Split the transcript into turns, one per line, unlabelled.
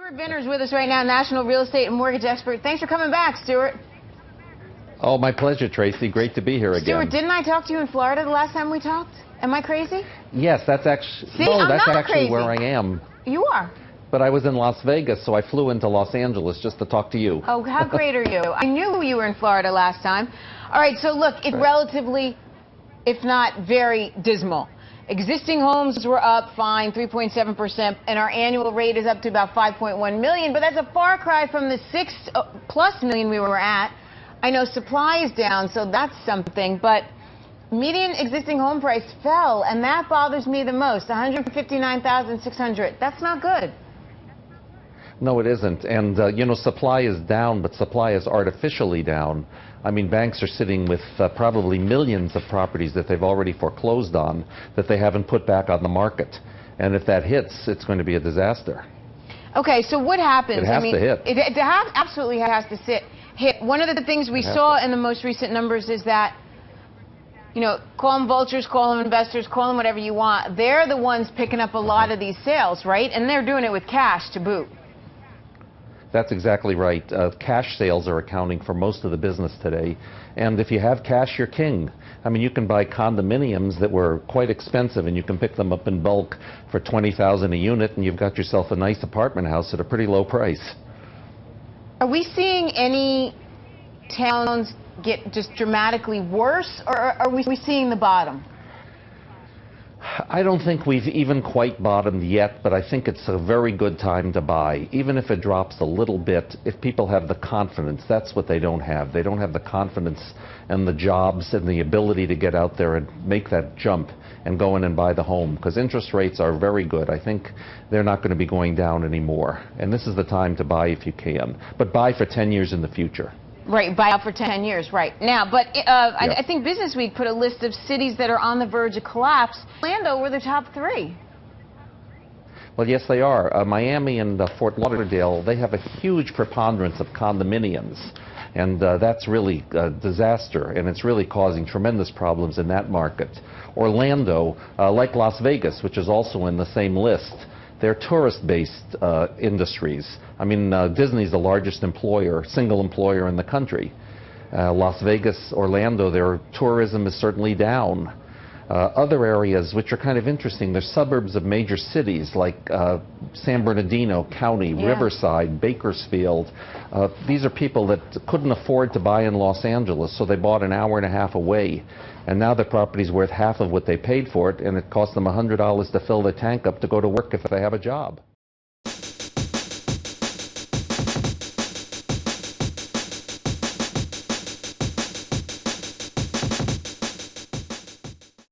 Stuart Vener is with us right now, national real estate and mortgage expert. Thanks for coming back, Stuart.
Oh, my pleasure, Tracy. Great to be here again.
Stuart, didn't I talk to you in Florida the last time we talked? Am I crazy?
Yes, that's actually
crazy.
where I am.
You are.
But I was in Las Vegas, so I flew into Los Angeles just to talk to you.
Oh, how great are you? I knew you were in Florida last time. All right, so look, it's relatively, if not very dismal. Existing homes were up fine, 3.7%, and our annual rate is up to about 5.1 million, but that's a far cry from the 6+ million we were at. I know supply is down, so that's something, but median existing home price fell, and that bothers me the most, 159,600. That's not good.
No, it isn't. And, supply is down, but supply is artificially down. I mean, banks are sitting with probably millions of properties that they've already foreclosed on that they haven't put back on the market. And if that hits, it's going to be a disaster.
Okay, so what happens?
It has to hit.
It absolutely has to hit. One of the things we saw in the most recent numbers is that, call them vultures, call them investors, call them whatever you want. They're the ones picking up a lot of these sales, right? And they're doing it with cash to boot.
That's exactly right. Cash sales are accounting for most of the business today. And if you have cash, you're king. I mean, you can buy condominiums that were quite expensive, and you can pick them up in bulk for $20,000 a unit, and you've got yourself a nice apartment house at a pretty low price.
Are we seeing any towns get just dramatically worse, or are we seeing the bottom?
I don't think we've even quite bottomed yet, but I think it's a very good time to buy. Even if it drops a little bit, if people have the confidence, that's what they don't have. They don't have the confidence and the jobs and the ability to get out there and make that jump and go in and buy the home, because interest rates are very good. I think they're not going to be going down anymore. And this is the time to buy if you can, but buy for 10 years in the future.
Right, buy out for 10 years, right. Now, but I think Business Week put a list of cities that are on the verge of collapse. Orlando were the top 3.
Well, yes, they are. Miami and Fort Lauderdale, they have a huge preponderance of condominiums. And that's really a disaster, and it's really causing tremendous problems in that market. Orlando, like Las Vegas, which is also in the same list, they're tourist-based industries. I mean, Disney's the largest single employer in the country. Las Vegas, Orlando, their tourism is certainly down. Other areas which are kind of interesting, they're suburbs of major cities like San Bernardino County, Riverside, Bakersfield. These are people that couldn't afford to buy in Los Angeles, so they bought an hour and a half away. And now their property's worth half of what they paid for it, and it cost them $100 to fill their tank up to go to work if they have a job.